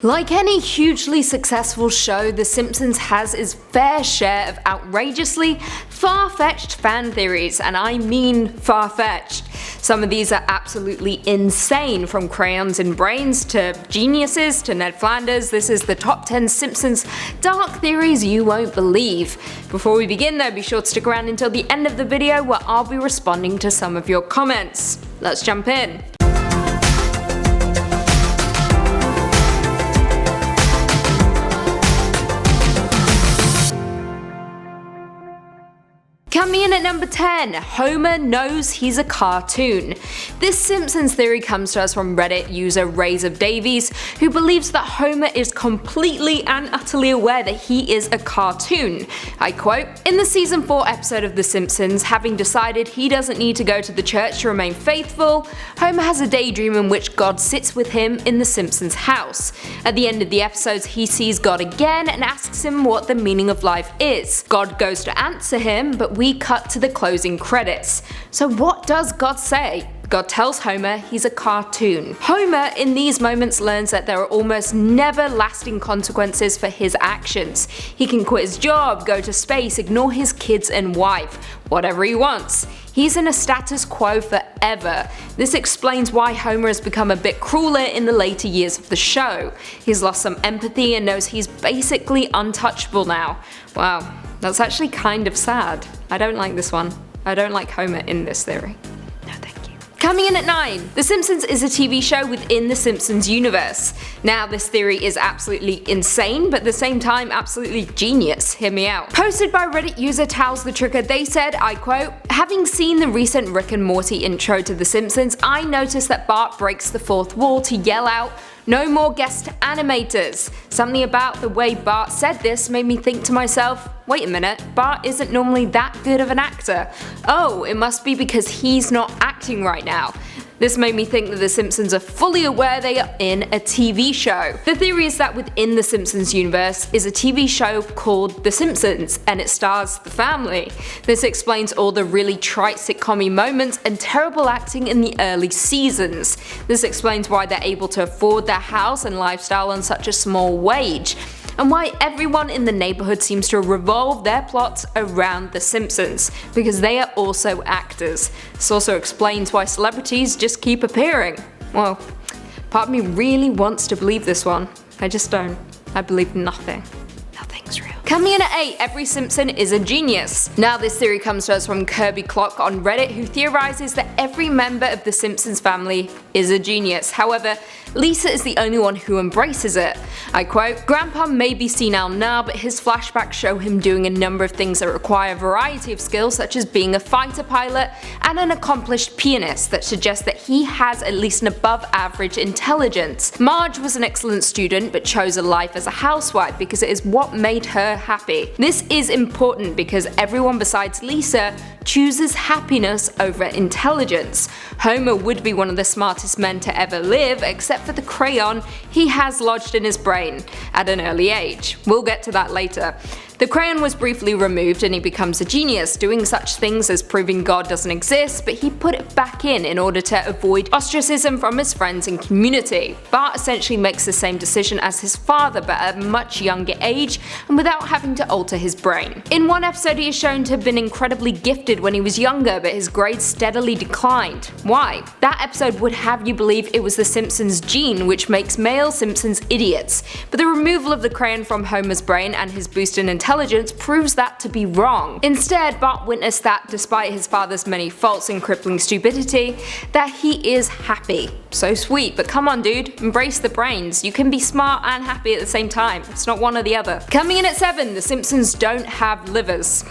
Like any hugely successful show, The Simpsons has its fair share of outrageously far-fetched fan theories, and I mean far-fetched. Some of these are absolutely insane, from crayons in brains to geniuses to Ned Flanders. This is the top 10 Simpsons dark theories you won't believe. Before we begin though, be sure to stick around until the end of the video where I'll be responding to some of your comments. Let's jump in. Coming in at number 10, Homer knows he's a cartoon. This Simpsons theory comes to us from Reddit user Razor Davies, who believes that Homer is completely and utterly aware that he is a cartoon. I quote, "In the season 4 episode of The Simpsons, having decided he doesn't need to go to the church to remain faithful, Homer has a daydream in which God sits with him in the Simpsons house. At the end of the episodes, he sees God again and asks him what the meaning of life is. God goes to answer him, but we cut to the closing credits. So what does God say? God tells Homer he's a cartoon. Homer in these moments learns that there are almost never lasting consequences for his actions. He can quit his job, go to space, ignore his kids and wife, whatever he wants. He's in a status quo forever. This explains why Homer has become a bit crueler in the later years of the show. He's lost some empathy and knows he's basically untouchable now. Wow, that's actually kind of sad. I don't like this one. I don't like Homer in this theory. No thank you. Coming in at 9, The Simpsons is a TV show within the Simpsons universe. Now this theory is absolutely insane, but at the same time absolutely genius. Hear me out. Posted by Reddit user Towels the Tricker, they said, I quote, "Having seen the recent Rick and Morty intro to The Simpsons, I noticed that Bart breaks the fourth wall to yell out, 'No more guest animators.' Something about the way Bart said this made me think to myself, wait a minute, Bart isn't normally that good of an actor. Oh, it must be because he's not acting right now." This made me think that The Simpsons are fully aware they are in a TV show. The theory is that within the Simpsons universe is a TV show called The Simpsons, and it stars the family. This explains all the really trite sitcom-y moments and terrible acting in the early seasons. This explains why they're able to afford their house and lifestyle on such a small wage, and why everyone in the neighborhood seems to revolve their plots around The Simpsons, because they are also actors. This also explains why celebrities just keep appearing. Well, part of me really wants to believe this one. I just don't. I believe nothing. Nothing's real. Coming in at 8, every Simpson is a genius. Now this theory comes to us from Kirby Clock on Reddit, who theorizes that every member of the Simpsons family is a genius. However, Lisa is the only one who embraces it. I quote, "Grandpa may be senile now, but his flashbacks show him doing a number of things that require a variety of skills, such as being a fighter pilot and an accomplished pianist, that suggest that he has at least an above average intelligence. Marge was an excellent student but chose a life as a housewife because it is what made her happy. This is important because everyone besides Lisa chooses happiness over intelligence. Homer would be one of the smartest men to ever live, except for the crayon he has lodged in his brain at an early age. We'll get to that later. The crayon was briefly removed and he becomes a genius, doing such things as proving God doesn't exist, but he put it back in order to avoid ostracism from his friends and community. Bart essentially makes the same decision as his father, but at a much younger age and without having to alter his brain. In one episode he is shown to have been incredibly gifted when he was younger, but his grades steadily declined. Why? That episode would have you believe it was the Simpsons gene which makes male Simpsons idiots, but the removal of the crayon from Homer's brain and his boost in intelligence proves that to be wrong. Instead, Bart witnessed that despite his father's many faults and crippling stupidity, that he is happy. So sweet, but come on dude, embrace the brains. You can be smart and happy at the same time. It's not one or the other. Coming in at 7, The Simpsons don't have livers.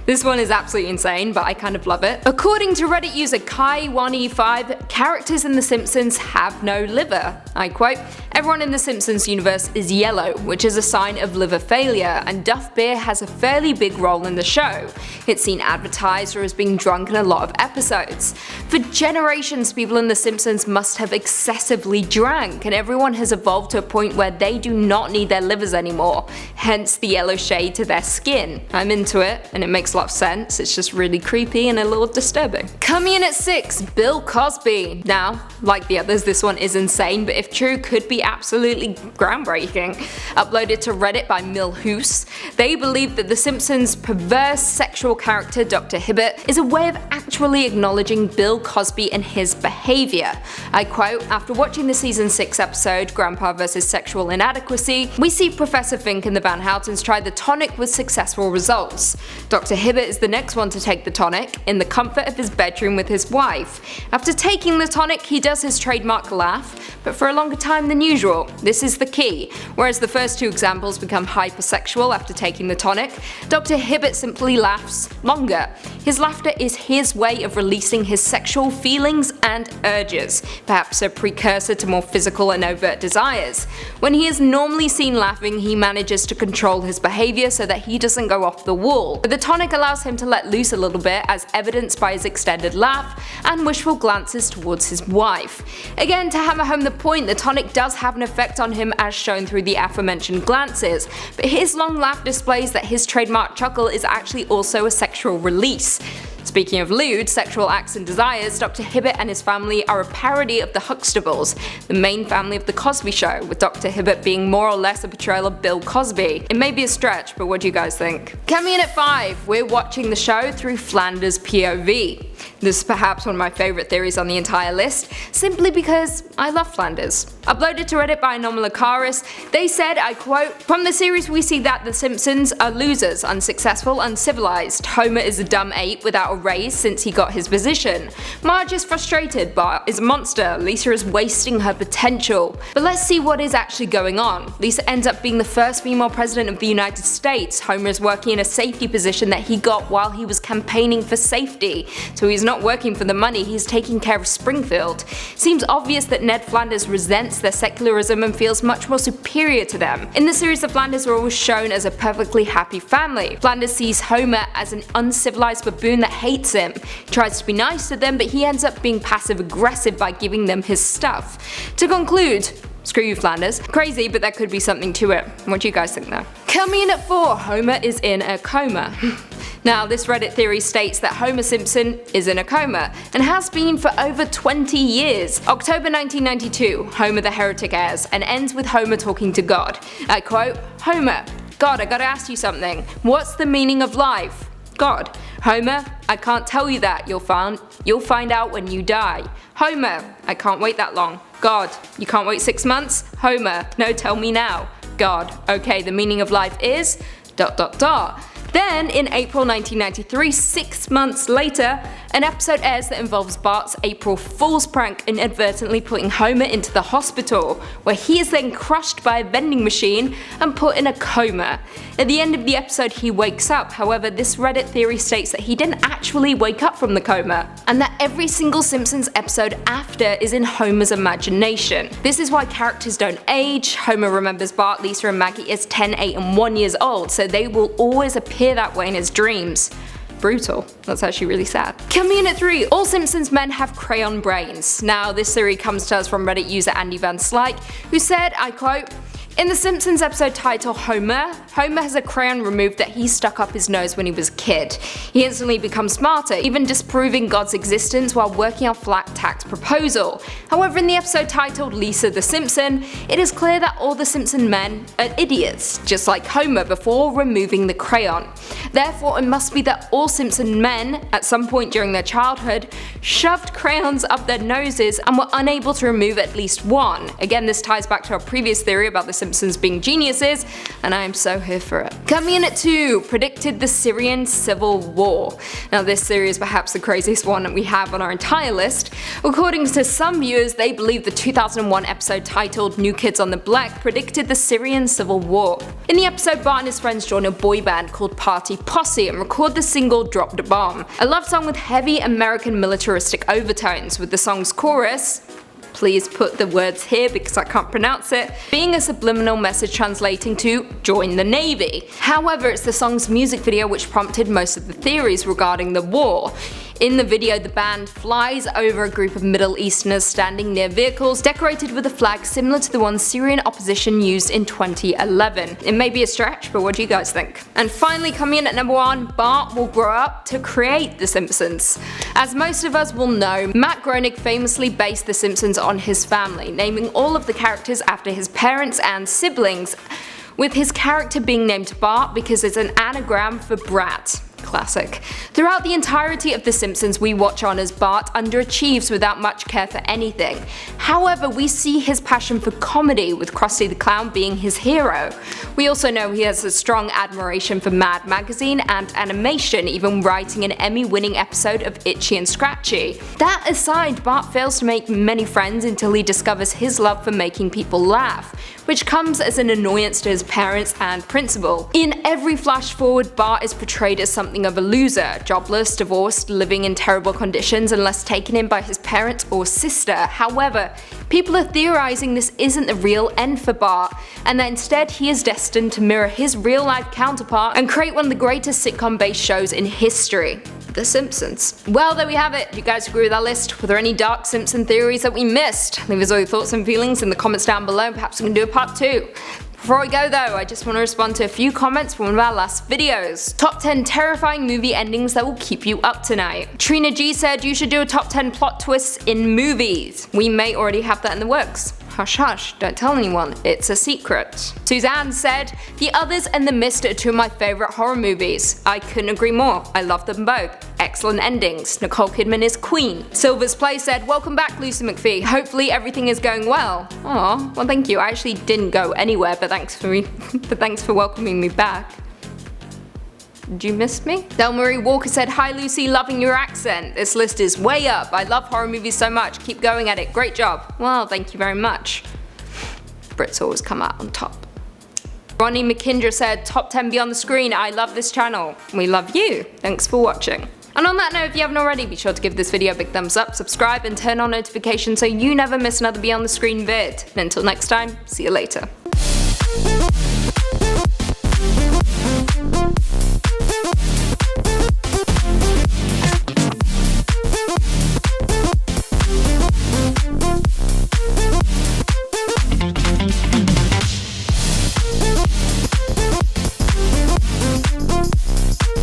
This one is absolutely insane, but I kind of love it. According to Reddit user Kai1E5, characters in The Simpsons have no liver. I quote, "Everyone in The Simpsons universe is yellow, which is a sign of liver failure, and Duff Beer has a fairly big role in the show. It's seen advertised or as being drunk in a lot of episodes. For generations, people in The Simpsons must have excessively drank, and everyone has evolved to a point where they do not need their livers anymore, hence the yellow shade to their skin." I'm into it, and it makes a lot of sense. It's just really creepy and a little disturbing. Coming in at 6, Bill Cosby. Now, like the others, this one is insane, but if if true, could be absolutely groundbreaking. Uploaded to Reddit by Milhouse, they believe that The Simpsons' perverse sexual character Dr. Hibbert is a way of actually acknowledging Bill Cosby and his behaviour. I quote, "After watching the season 6 episode, Grandpa vs. Sexual Inadequacy, we see Professor Fink and the Van Houtens try the tonic with successful results. Dr. Hibbert is the next one to take the tonic, in the comfort of his bedroom with his wife. After taking the tonic, he does his trademark laugh, but for a longer time than usual. This is the key. Whereas the first two examples become hypersexual after taking the tonic, Dr. Hibbert simply laughs longer. His laughter is his way of releasing his sexual feelings and urges, perhaps a precursor to more physical and overt desires. When he is normally seen laughing, he manages to control his behaviour so that he doesn't go off the wall. But the tonic allows him to let loose a little bit, as evidenced by his extended laugh and wishful glances towards his wife. Again, to hammer home the point, the tonic does have an effect on him as shown through the aforementioned glances, but his long laugh displays that his trademark chuckle is actually also a sexual release. Speaking of lewd, sexual acts and desires, Dr. Hibbert and his family are a parody of the Huxtables, the main family of The Cosby Show, with Dr. Hibbert being more or less a portrayal of Bill Cosby. It may be a stretch, but what do you guys think? Coming in at 5, we're watching the show through Flanders' POV. This is perhaps one of my favourite theories on the entire list, simply because I love Flanders. Uploaded to Reddit by Anomalocaris, they said, I quote, "From the series we see that the Simpsons are losers, unsuccessful, uncivilized. Homer is a dumb ape without a raise since he got his position. Marge is frustrated, Bart is a monster, Lisa is wasting her potential. But let's see what is actually going on. Lisa ends up being the first female president of the United States. Homer is working in a safety position that he got while he was campaigning for safety. So he's not working for the money, he's taking care of Springfield. Seems obvious that Ned Flanders resents their secularism and feels much more superior to them. In the series, the Flanders are always shown as a perfectly happy family. Flanders sees Homer as an uncivilized baboon that hates him. He tries to be nice to them, but he ends up being passive aggressive by giving them his stuff. To conclude, screw you Flanders. Crazy, but there could be something to it. What do you guys think though? Coming in at 4, Homer is in a coma. Now, this Reddit theory states that Homer Simpson is in a coma, and has been for over 20 years. October 1992, Homer the Heretic airs, and ends with Homer talking to God. I quote, "Homer, God, I gotta ask you something. What's the meaning of life?" God, "Homer, I can't tell you that, you'll find out when you die." Homer, "I can't wait that long." God, "You can't wait 6 months?" Homer, "No, tell me now." God, "Okay, the meaning of life is ... Then, in April 1993, 6 months later, an episode airs that involves Bart's April Fool's prank inadvertently putting Homer into the hospital, where he is then crushed by a vending machine and put in a coma. At the end of the episode, he wakes up. However, this Reddit theory states that he didn't actually wake up from the coma, and that every single Simpsons episode after is in Homer's imagination. This is why characters don't age. Homer remembers Bart, Lisa, and Maggie as 10, 8, and 1 years old, so they will always appear that way in his dreams. Brutal. That's actually really sad. Coming in at 3, all Simpsons men have crayon brains. Now, this theory comes to us from Reddit user Andy Van Slyke, who said, I quote, "In the Simpsons episode titled Homer, Homer has a crayon removed that he stuck up his nose when he was a kid. He instantly becomes smarter, even disproving God's existence while working on flat tax proposal. However, in the episode titled Lisa the Simpson, it is clear that all the Simpson men are idiots, just like Homer before removing the crayon. Therefore, it must be that all Simpson men, at some point during their childhood, shoved crayons up their noses and were unable to remove at least one." Again, this ties back to our previous theory about the Simpsons being geniuses, and I am so here for it. Coming in at 2, predicted the Syrian Civil War. Now, this theory is perhaps the craziest one that we have on our entire list. According to some viewers, they believe the 2001 episode titled New Kids on the Block predicted the Syrian Civil War. In the episode, Bart and his friends join a boy band called Party Posse and record the single Drop the Bomb, a love song with heavy American militaristic overtones, with the song's chorus, please put the words here because I can't pronounce it, being a subliminal message translating to join the Navy. However, it's the song's music video which prompted most of the theories regarding the war. In the video, the band flies over a group of Middle Easterners standing near vehicles decorated with a flag similar to the one Syrian opposition used in 2011. It may be a stretch, but what do you guys think? And finally, coming in at number 1, Bart will grow up to create The Simpsons. As most of us will know, Matt Groening famously based The Simpsons on his family, naming all of the characters after his parents and siblings, with his character being named Bart because it's an anagram for brat. Classic. Throughout the entirety of The Simpsons, we watch on as Bart underachieves without much care for anything. However, we see his passion for comedy, with Krusty the Clown being his hero. We also know he has a strong admiration for Mad Magazine and animation, even writing an Emmy-winning episode of Itchy and Scratchy. That aside, Bart fails to make many friends until he discovers his love for making people laugh, which comes as an annoyance to his parents and principal. In every flash forward, Bart is portrayed as something of a loser, jobless, divorced, living in terrible conditions unless taken in by his parents or sister. However, people are theorizing this isn't the real end for Bart, and that instead he is destined to mirror his real-life counterpart and create one of the greatest sitcom-based shows in history. The Simpsons. Well, there we have it. Do you guys agree with our list? Were there any dark Simpson theories that we missed? Leave us all your thoughts and feelings in the comments down below, and perhaps we can do a part 2. Before we go though, I just want to respond to a few comments from one of our last videos. Top 10 terrifying movie endings that will keep you up tonight. Trina G said you should do a top 10 plot twists in movies. We may already have that in the works. Hush hush, don't tell anyone, it's a secret. Suzanne said, The Others and The Mist are 2 of my favourite horror movies. I couldn't agree more, I love them both. Excellent endings. Nicole Kidman is queen. Silver's Play said, welcome back Lucy McPhee, hopefully everything is going well. Aw, well thank you, I actually didn't go anywhere, but thanks for welcoming me back. Did you miss me? Del Marie Walker said, hi Lucy, loving your accent. This list is way up. I love horror movies so much. Keep going at it. Great job. Well, thank you very much. Brits always come out on top. Ronnie McKindra said, top 10 Beyond the Screen. I love this channel. We love you. Thanks for watching. And on that note, if you haven't already, be sure to give this video a big thumbs up, subscribe, and turn on notifications so you never miss another Beyond the Screen vid. And until next time, see you later.